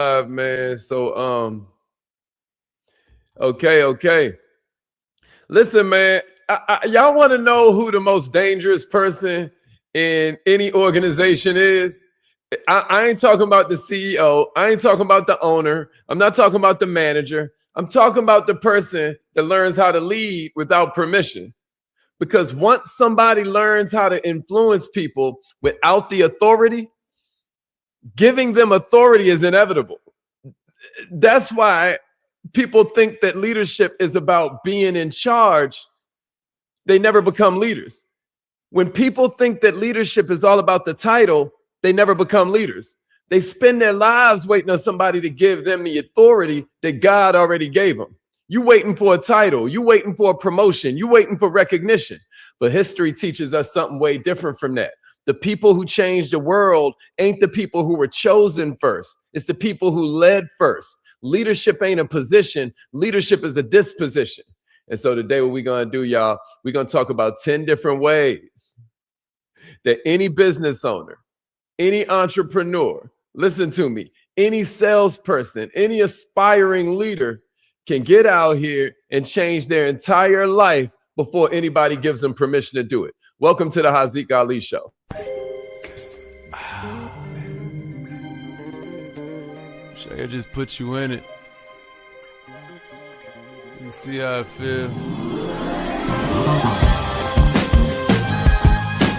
Man. Okay. Listen, man, y'all want to know who the most dangerous person in any organization is? I ain't talking about the CEO. I ain't talking about the owner. I'm not talking about the manager. I'm talking about the person that learns how to lead without permission. Because once somebody learns how to influence people without the authority, giving them authority is inevitable. That's why people think that leadership is about being in charge. They never become leaders. When people think that leadership is all about the title, they never become leaders. They spend their lives waiting on somebody to give them the authority that God already gave them. You waiting for a title, you waiting for a promotion, you waiting for recognition. But history teaches us something way different from that. The people who changed the world ain't the people who were chosen first. It's the people who led first. Leadership ain't a position. Leadership is a disposition. And so today what we're going to do, y'all, we're going to talk about 10 different ways that any business owner, any entrepreneur, listen to me, any salesperson, any aspiring leader can get out here and change their entire life before anybody gives them permission to do it. Welcome to the Haziq Ali Show. I just put you in it. You see how I feel?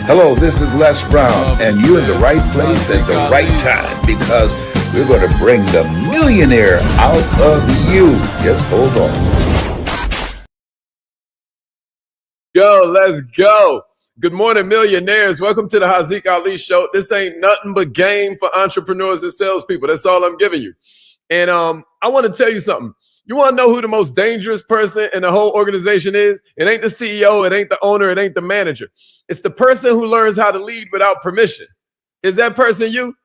Hello, this is Les Brown, and you're in the right place at the right time because we're going to bring the millionaire out of you. Just hold on. Let's go. Good morning, millionaires. Welcome to the Haziq Ali Show. This ain't nothing but game for entrepreneurs and salespeople. That's all I'm giving you. And I want to tell you something. You want to know who the most dangerous person in the whole organization is? It ain't the CEO. It ain't the owner. It ain't the manager. It's the person who learns how to lead without permission. Is that person you?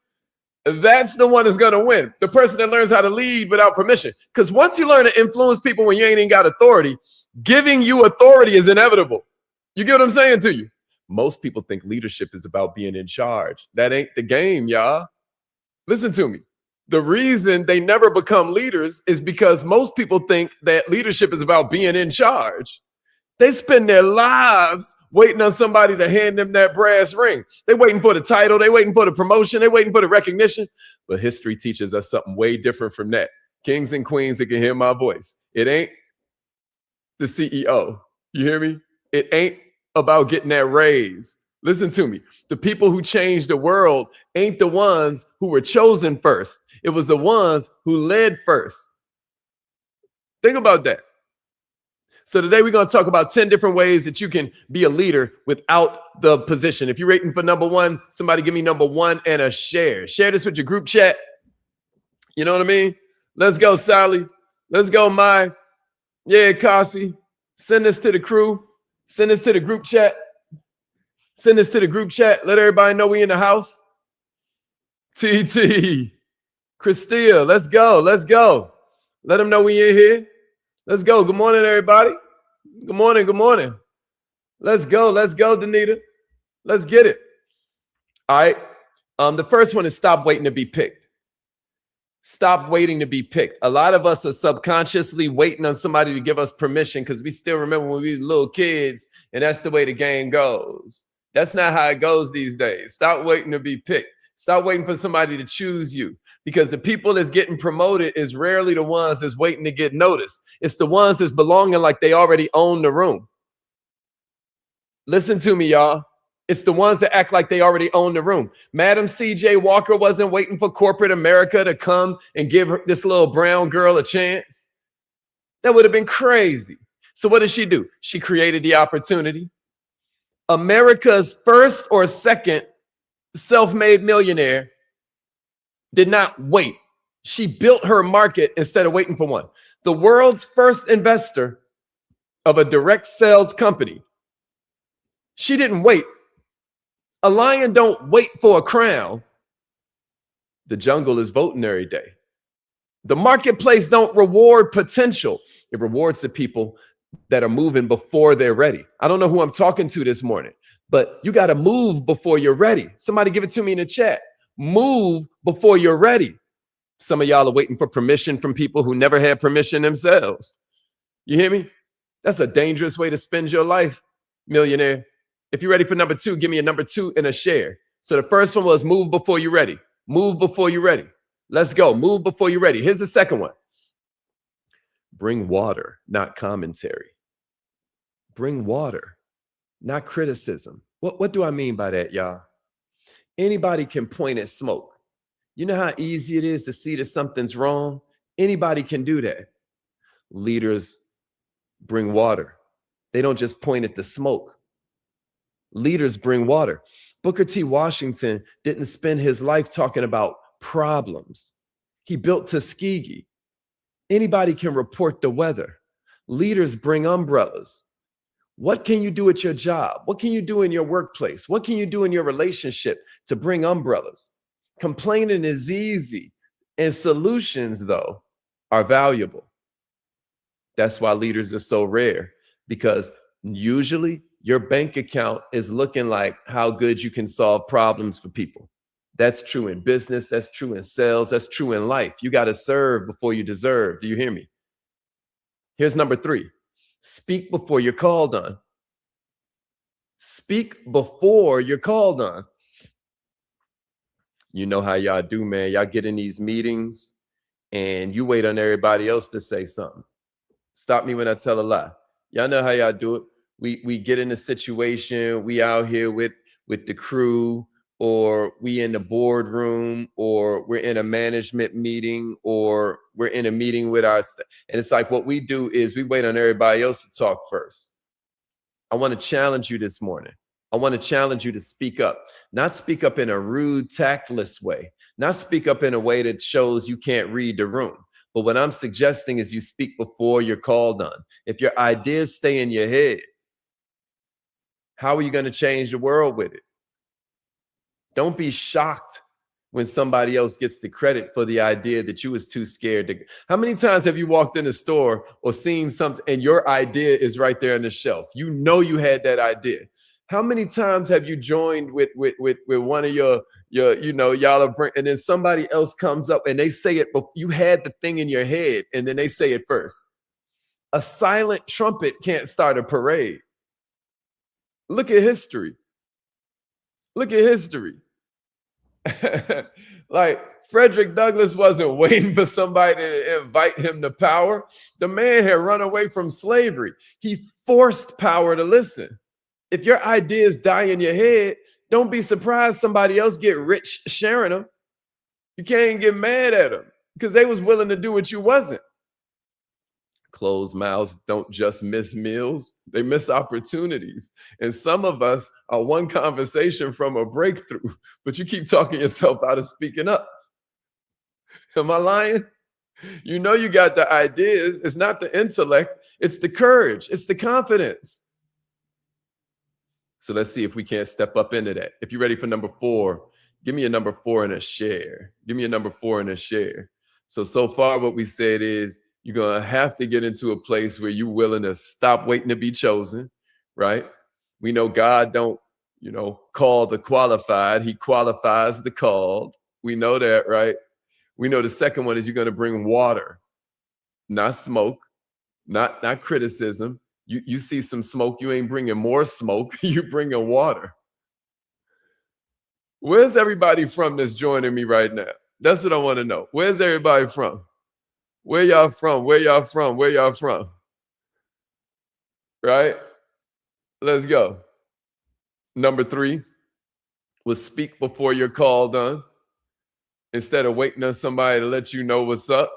That's the one that's going to win. The person that learns how to lead without permission. Because once you learn to influence people when you ain't even got authority, giving you authority is inevitable. You get what I'm saying to you? Most people think leadership is about being in charge. That ain't the game, y'all. Listen to me. The reason they never become leaders is because most people think that leadership is about being in charge. They spend their lives waiting on somebody to hand them that brass ring. They're waiting for the title. They're waiting for the promotion. They're waiting for the recognition. But history teaches us something way different from that. Kings and queens that can hear my voice. It ain't the CEO. You hear me? It ain't about getting that raise. Listen to me. The people who changed the world ain't the ones who were chosen first. It was the ones who led first. Think about that. So today we're going to talk about 10 different ways that you can be a leader without the position. If you're rating for number one, somebody give me number one and a share. Share this with your group chat. You know what I mean? Let's go, Sally. Let's go, Mai. Yeah, Kasi. Send this to the crew. Send this to the group chat. Send this to the group chat. Let everybody know we in the house. TT. Christia, let's go. Let's go. Let them know we in here. Let's go. Good morning, everybody. Good morning. Good morning. Let's go. Let's go, Danita. Let's get it. All right. The first one is stop waiting to be picked. Stop waiting to be picked. A lot of us are subconsciously waiting on somebody to give us permission because we still remember when we were little kids, and that's the way the game goes. That's not how it goes these days. Stop waiting to be picked. Stop waiting for somebody to choose you, because the people that's getting promoted is rarely the ones that's waiting to get noticed. It's the ones that's belonging like they already own the room. Listen to me, y'all. It's the ones that act like they already own the room. Madam C.J. Walker wasn't waiting for corporate America to come and give this little brown girl a chance. That would have been crazy. So what did she do? She created the opportunity. America's first or second self-made millionaire did not wait. She built her market instead of waiting for one. The world's first investor of a direct sales company. She didn't wait. A lion don't wait for a crown. The jungle is voting every day. The marketplace don't reward potential. It rewards the people that are moving before they're ready. I don't know who I'm talking to this morning, but you got to move before you're ready. Somebody give it to me in the chat. Move before you're ready. Some of y'all are waiting for permission from people who never had permission themselves. You hear me? That's a dangerous way to spend your life, millionaire. If you're ready for number 2, give me a number 2 and a share. So the first one was move before you're ready. Move before you're ready. Let's go. Move before you're ready. Here's the second one. Bring water, not commentary. Bring water, not criticism. What do I mean by that, y'all? Anybody can point at smoke. You know how easy it is to see that something's wrong? Anybody can do that. Leaders bring water. They don't just point at the smoke. Leaders bring water. Booker T. Washington didn't spend his life talking about problems. He built Tuskegee. Anybody can report the weather. Leaders bring umbrellas. What can you do at your job? What can you do in your workplace? What can you do in your relationship to bring umbrellas? Complaining is easy, and solutions, though, are valuable. That's why leaders are so rare, because usually your bank account is looking like how good you can solve problems for people. That's true in business. That's true in sales. That's true in life. You got to serve before you deserve. Do you hear me? Here's number 3. Speak before you're called on. Speak before you're called on. You know how y'all do, man. Y'all get in these meetings and you wait on everybody else to say something. Stop me when I tell a lie. Y'all know how y'all do it. We get in a situation, we out here with the crew, or we in the boardroom, or we're in a management meeting, or we're in a meeting with our staff. And it's like what we do is we wait on everybody else to talk first. I want to challenge you this morning. I want to challenge you to speak up, not speak up in a rude, tactless way, not speak up in a way that shows you can't read the room. But what I'm suggesting is you speak before you're called on. If your ideas stay in your head, how are you going to change the world with it? Don't be shocked when somebody else gets the credit for the idea that you was too scared to. How many times have you walked in a store or seen something and your idea is right there on the shelf? You know you had that idea. How many times have you joined with one of your y'all are bring, and then somebody else comes up and they say it, but you had the thing in your head and then they say it first. A silent trumpet can't start a parade. Look at history. Look at history. Like Frederick Douglass wasn't waiting for somebody to invite him to power. The man had run away from slavery. He forced power to listen. If your ideas die in your head, don't be surprised somebody else get rich sharing them. You can't get mad at them because they was willing to do what you wasn't. Closed mouths don't just miss meals, they miss opportunities. And some of us are one conversation from a breakthrough, but you keep talking yourself out of speaking up. Am I lying? You know you got the ideas. It's not the intellect, it's the courage, it's the confidence. So let's see if we can't step up into that. If you're ready for number 4, give me a number 4 and a share. Give me a number 4 and a share. So far what we said is, you're going to have to get into a place where you're willing to stop waiting to be chosen, right? We know God don't, call the qualified. He qualifies the called. We know that, right? We know the second one is you're going to bring water, not smoke, not criticism. You see some smoke, you ain't bringing more smoke. You're bringing water. Where's everybody from that's joining me right now? That's what I want to know. Where's everybody from? Where y'all from? Where y'all from? Where y'all from? Right? Let's go. Number 3 was speak before you're called on, instead of waiting on somebody to let you know what's up.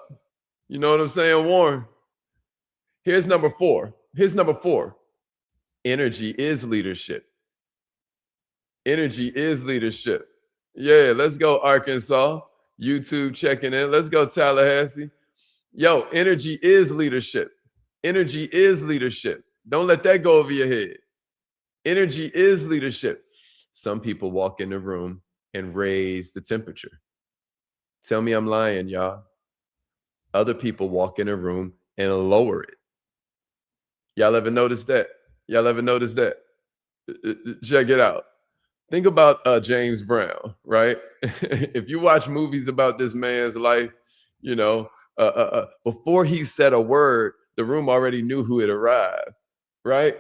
You know what I'm saying, Warren? Here's number 4. Energy is leadership. Energy is leadership. Yeah, let's go, Arkansas. YouTube checking in. Let's go, Tallahassee. Yo, energy is leadership. Energy is leadership. Don't let that go over your head. Energy is leadership. Some people walk in the room and raise the temperature. Tell me I'm lying, y'all. Other people walk in a room and lower it. Y'all ever notice that? Y'all ever notice that? Check it out. Think about James Brown, right? If you watch movies about this man's life, You know, before he said a word, the room already knew who had arrived, right?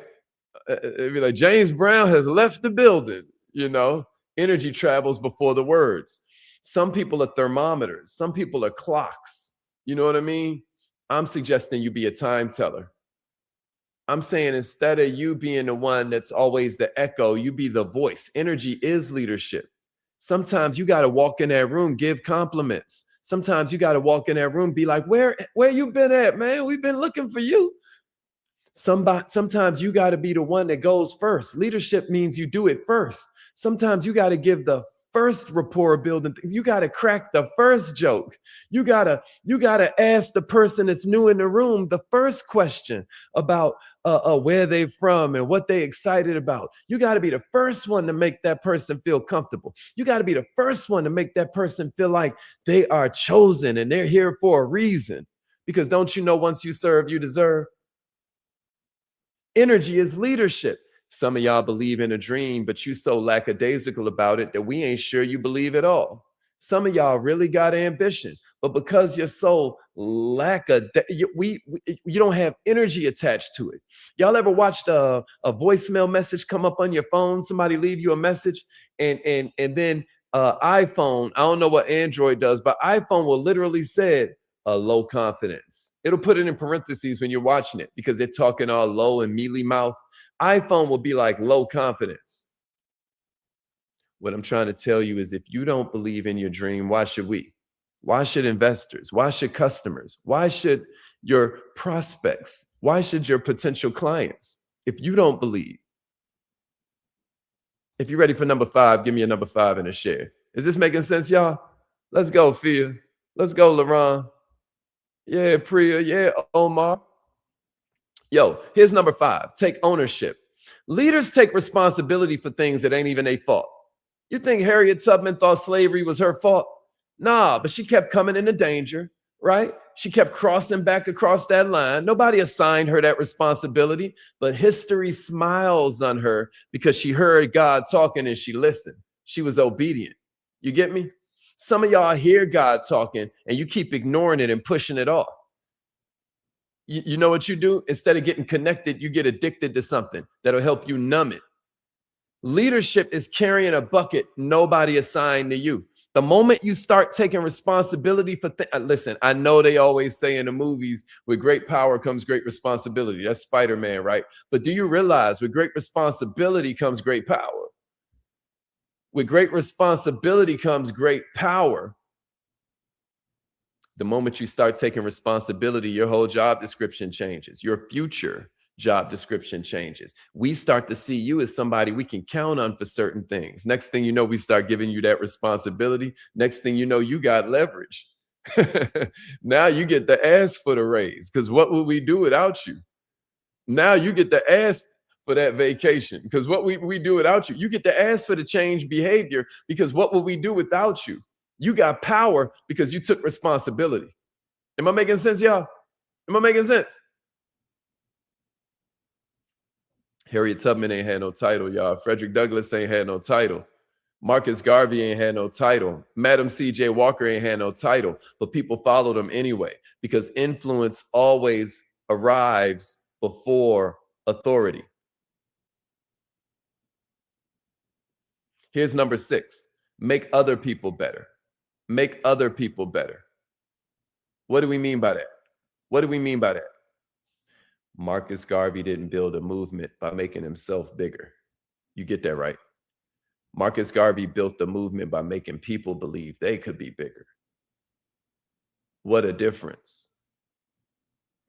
It'd be like, James Brown has left the building, you know. Energy travels before the words. Some people are thermometers, some people are clocks. You know what I mean? I'm suggesting you be a time teller. I'm saying instead of you being the one that's always the echo, you be the voice. Energy is leadership. Sometimes you got to walk in that room, give compliments. Sometimes you got to walk in that room, be like, where you been at, man? We've been looking for you. Sometimes you got to be the one that goes first. Leadership means you do it first. Sometimes you got to give the first rapport building things. You got to crack the first joke. You got to ask the person that's new in the room the first question about where they're from and what they're excited about. You got to be the first one to make that person feel comfortable. You got to be the first one to make that person feel like they are chosen and they're here for a reason. Because don't you know, once you serve, you deserve. Energy is leadership. Some of y'all believe in a dream, but you so lackadaisical about it that we ain't sure you believe at all. Some of y'all really got ambition, but because you're so you don't have energy attached to it. Y'all ever watched a voicemail message come up on your phone? Somebody leave you a message, and then iPhone, I don't know what Android does, but iPhone will literally say low confidence. It'll put it in parentheses when you're watching it because they're talking all low and mealy mouth. iPhone will be like low confidence. What I'm trying to tell you is if you don't believe in your dream, why should we? Why should investors? Why should customers? Why should your prospects? Why should your potential clients? If you don't believe. If you're ready for number 5, give me a number 5 and a share. Is this making sense, y'all? Let's go, Fia. Let's go, LaRon. Yeah, Priya. Yeah, Omar. Yo, here's number 5. Take ownership. Leaders take responsibility for things that ain't even their fault. You think Harriet Tubman thought slavery was her fault? Nah, but she kept coming into danger, right? She kept crossing back across that line. Nobody assigned her that responsibility, but history smiles on her because she heard God talking and she listened. She was obedient. You get me? Some of y'all hear God talking and you keep ignoring it and pushing it off. You know what you do? Instead of getting connected, you get addicted to something that'll help you numb it. Leadership is carrying a bucket nobody assigned to you. The moment you start taking responsibility for listen, I know they always say in the movies, with great power comes great responsibility. That's Spider-Man, right? But do you realize with great responsibility comes great power? With great responsibility comes great power. The moment you start taking responsibility, your whole job description changes. Your future job description changes. We start to see you as somebody we can count on for certain things. Next thing you know, we start giving you that responsibility. Next thing you know, you got leverage. Now you get to ask for the raise, because what would we do without you? Now you get to ask for that vacation, because what we do without you. You get to ask for the change behavior, because what would we do without you? You got power because you took responsibility. Am I making sense, y'all? Am I making sense? Harriet Tubman ain't had no title, y'all. Frederick Douglass ain't had no title. Marcus Garvey ain't had no title. Madam C.J. Walker ain't had no title. But people followed them anyway, because influence always arrives before authority. Here's number 6. Make other people better. Make other people better. What do we mean by that? What do we mean by that? Marcus Garvey didn't build a movement by making himself bigger. You get that right. Marcus Garvey built the movement by making people believe they could be bigger. What a difference.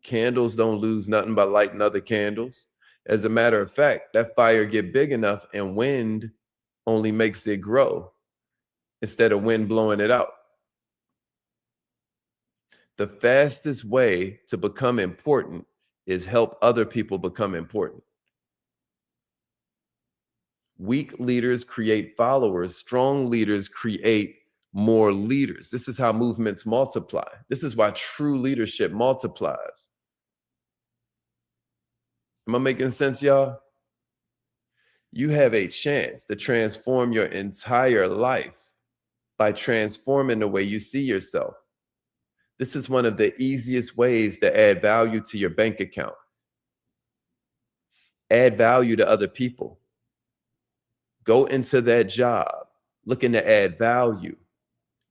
Candles don't lose nothing by lighting other candles. As a matter of fact, that fire get big enough and wind only makes it grow instead of wind blowing it out. The fastest way to become important is help other people become important. Weak leaders create followers. Strong leaders create more leaders. This is how movements multiply. This is why true leadership multiplies. Am I making sense, y'all? You have a chance to transform your entire life by transforming the way you see yourself. This is one of the easiest ways to add value to your bank account. Add value to other people. Go into that job looking to add value.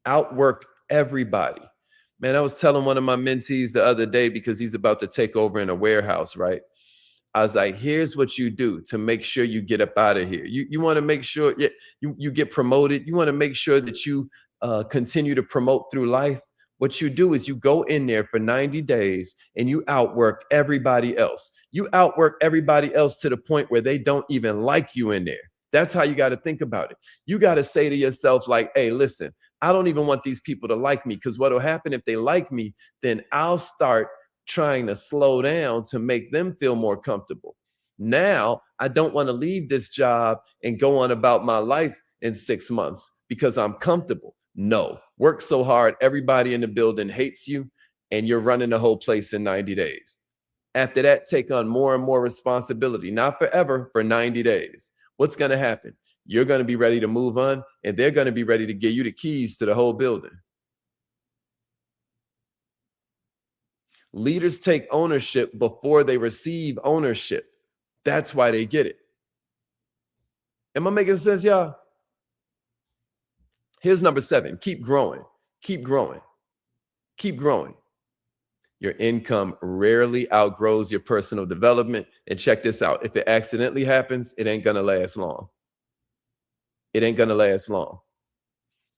Outwork everybody. Man, I was telling one of my mentees the other day, because he's about to take over in a warehouse, right? I was like, here's what you do to make sure you get up out of here. You want to make sure you get promoted. You want to make sure that you continue to promote through life. What you do is you go in there for 90 days and you outwork everybody else. You outwork everybody else to the point where they don't even like you in there. That's how you got to think about it. You got to say to yourself, like, hey, listen, I don't even want these people to like me, because what will happen if they like me, then I'll start trying to slow down to make them feel more comfortable. Now, I don't want to leave this job and go on about my life in 6 months because I'm comfortable. No, work so hard, everybody in the building hates you, and you're running the whole place in 90 days. After that, take on more and more responsibility, not forever, for 90 days. What's going to happen? You're going to be ready to move on, and they're going to be ready to give you the keys to the whole building. Leaders take ownership before they receive ownership. That's why they get it. Am I making sense, y'all? Here's number 7. Keep growing. Keep growing. Keep growing. Your income rarely outgrows your personal development. And check this out. If it accidentally happens, it ain't going to last long. It ain't going to last long.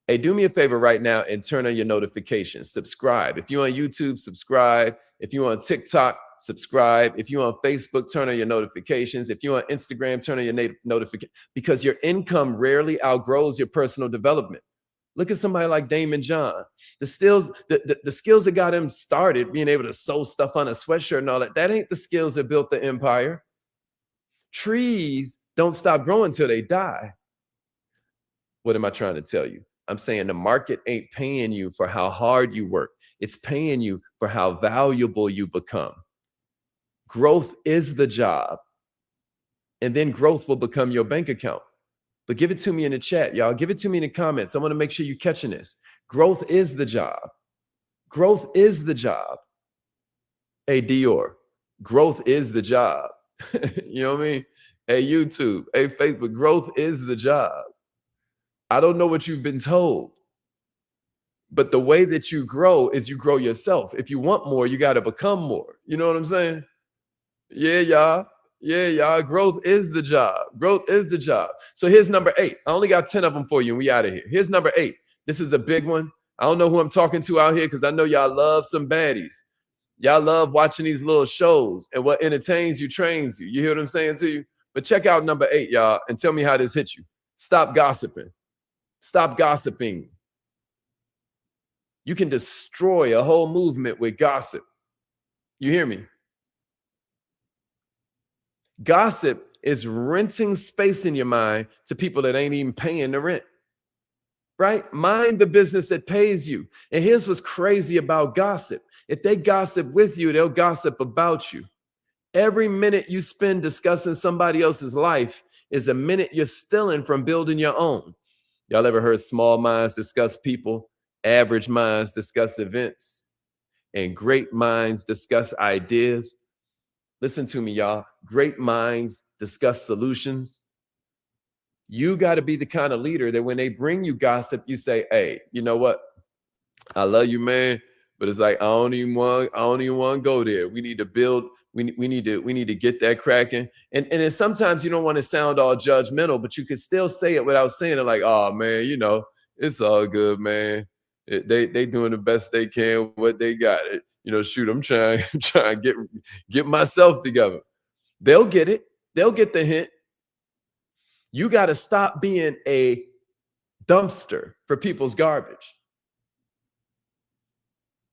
Hey, do me a favor right now and turn on your notifications. Subscribe. If you're on YouTube, subscribe. If you're on TikTok, subscribe. If you're on Facebook, turn on your notifications. If you're on Instagram, turn on your notifications, because your income rarely outgrows your personal development. Look at somebody like Damon John. The skills that got him started, being able to sew stuff on a sweatshirt and all that, that ain't the skills that built the empire. Trees don't stop growing till they die. What am I trying to tell you? I'm saying the market ain't paying you for how hard you work. It's paying you for how valuable you become. Growth is the job. And then growth will become your bank account. But give it to me in the chat, y'all. Give it to me in the comments. I want to make sure you're catching this. Growth is the job. Growth is the job. Hey, Dior, growth is the job. You know what I mean? Hey, YouTube, hey, Facebook, growth is the job. I don't know what you've been told, but the way that you grow is you grow yourself. If you want more, you got to become more. You know what I'm saying? Yeah, y'all. Yeah, y'all. Growth is the job. Growth is the job. So here's number 8. I only got 10 of them for you, and we out of here. Here's number 8. This is a big one. I don't know who I'm talking to out here, because I know y'all love some baddies. Y'all love watching these little shows, and what entertains you trains you. You hear what I'm saying to you? But check out number 8, y'all, and tell me how this hits you. Stop gossiping. Stop gossiping. You can destroy a whole movement with gossip. You hear me? Gossip is renting space in your mind to people that ain't even paying the rent, right? Mind the business that pays you. And here's what's crazy about gossip. If they gossip with you, they'll gossip about you. Every minute you spend discussing somebody else's life is a minute you're stealing from building your own. Y'all ever heard small minds discuss people, average minds discuss events, and great minds discuss ideas? Listen to me, y'all. Great minds discuss solutions. You got to be the kind of leader that when they bring you gossip, you say, hey, you know what? I love you, man. But it's like, I don't even want to go there. We need to build. We need to get that cracking. And then sometimes you don't want to sound all judgmental, but you can still say it without saying it, like, oh man, you know, it's all good, man. They doing the best they can, what they got. You know, shoot, I'm trying to get myself together. They'll get it. They'll get the hint. You got to stop being a dumpster for people's garbage.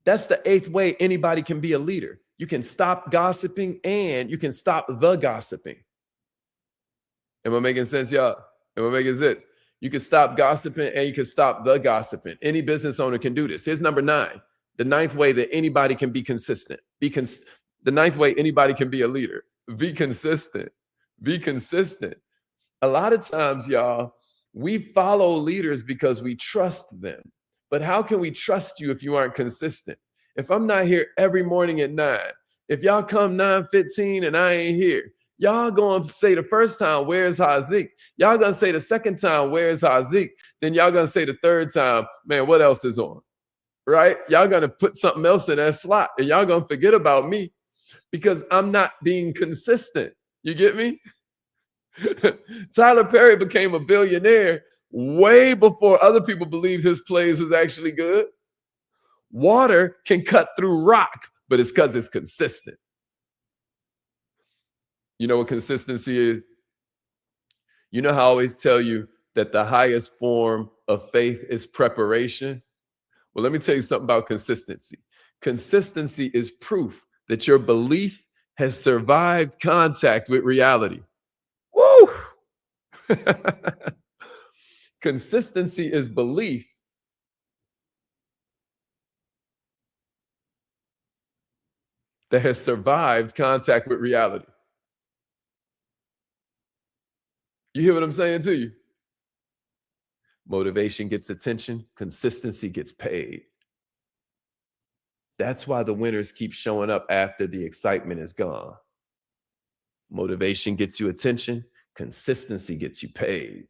That's the 8th way anybody can be a leader. You can stop gossiping and you can stop the gossiping. Am I making sense, y'all? Am I making sense? You can stop gossiping and you can stop the gossiping. Any business owner can do this. Here's number 9. The 9th way that anybody can be consistent. The 9th way anybody can be a leader. Be consistent. Be consistent. A lot of times, y'all, we follow leaders because we trust them. But how can we trust you if you aren't consistent? if I'm not here every morning at 9, if y'all come 9:15 and I ain't here, y'all gonna say the first time, where's Hazik? Y'all gonna say the second time, where's Hazik? Then y'all gonna say the third time, man, what else is on? Right? Y'all gonna put something else in that slot and y'all gonna forget about me because I'm not being consistent. You get me? Tyler Perry became a billionaire way before other people believed his plays was actually good. Water can cut through rock, but it's because it's consistent. You know what consistency is? You know how I always tell you that the highest form of faith is preparation? Well, let me tell you something about consistency. Consistency is proof that your belief has survived contact with reality. Woo! Consistency is belief that has survived contact with reality. You hear what I'm saying to you? Motivation gets attention, consistency gets paid. That's why the winners keep showing up after the excitement is gone. Motivation gets you attention, consistency gets you paid.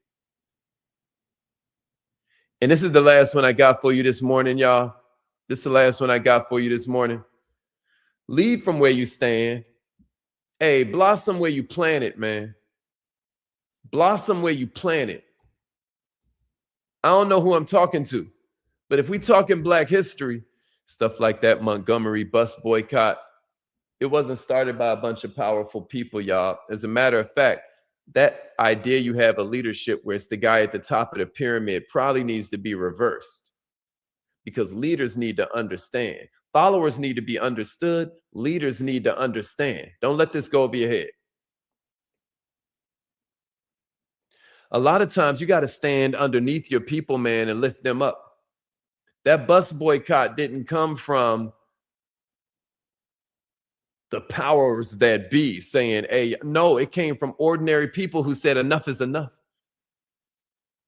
And this is the last one I got for you this morning, y'all. This is the last one I got for you this morning. Lead from where you stand. Hey, blossom where you plant it, man. Blossom where you plant it. I don't know who I'm talking to, but if we talk in Black history, stuff like that Montgomery bus boycott, it wasn't started by a bunch of powerful people, y'all. As a matter of fact, that idea you have of leadership where it's the guy at the top of the pyramid probably needs to be reversed because leaders need to understand. Followers need to be understood. Leaders need to understand. Don't let this go over your head. A lot of times you got to stand underneath your people, man, and lift them up. That bus boycott didn't come from the powers that be saying, hey, no, it came from ordinary people who said enough is enough.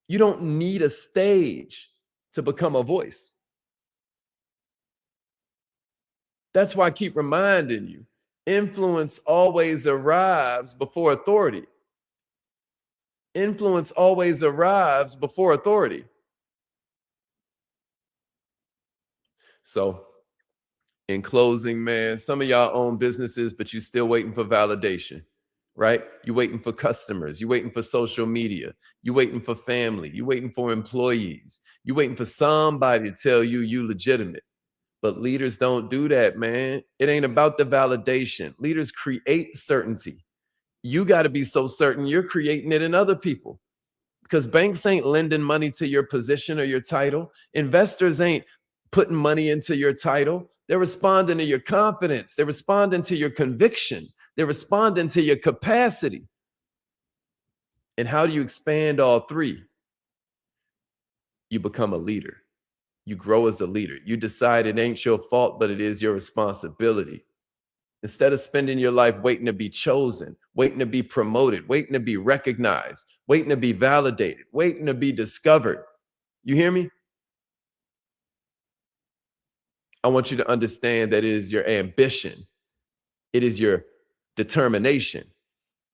You don't need a stage to become a voice. That's why I keep reminding you, influence always arrives before authority. Influence always arrives before authority. So in closing, man, some of y'all own businesses, but you're still waiting for validation, right? You're waiting for customers. You're waiting for social media. You're waiting for family. You're waiting for employees. You're waiting for somebody to tell you you legitimate. But leaders don't do that, man. It ain't about the validation. Leaders create certainty. You got to be so certain you're creating it in other people because banks ain't lending money to your position or your title. Investors ain't putting money into your title. They're responding to your confidence. They're responding to your conviction. They're responding to your capacity. And how do you expand all three? You become a leader. You grow as a leader. You decide it ain't your fault, but it is your responsibility. Instead of spending your life waiting to be chosen, waiting to be promoted, waiting to be recognized, waiting to be validated, waiting to be discovered. You hear me? I want you to understand that it is your ambition, it is your determination,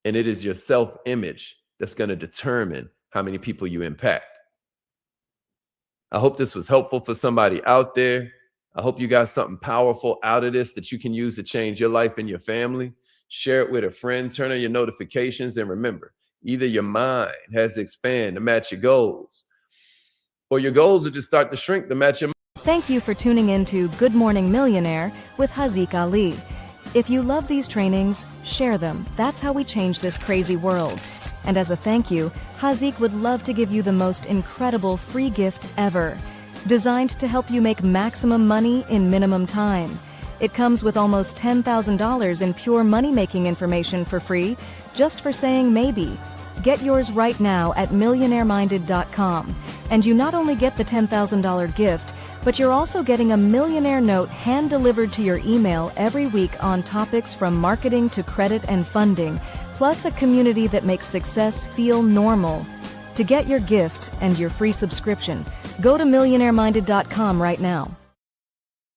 and it is your self-image that's going to determine how many people you impact. I hope this was helpful for somebody out there. I hope you got something powerful out of this that you can use to change your life and your family. Share it with a friend, turn on your notifications, and remember, either your mind has to expand to match your goals, or your goals will just start to shrink to match your mind. Thank you for tuning in to Good Morning Millionaire with Hazik Ali. If you love these trainings, share them. That's how we change this crazy world. And as a thank you, Hazik would love to give you the most incredible free gift ever, designed to help you make maximum money in minimum time. It comes with almost $10,000 in pure money-making information for free, just for saying maybe. Get yours right now at millionaireminded.com. And you not only get the $10,000 gift, but you're also getting a millionaire note hand-delivered to your email every week on topics from marketing to credit and funding, plus a community that makes success feel normal. To get your gift and your free subscription, go to millionaireminded.com right now.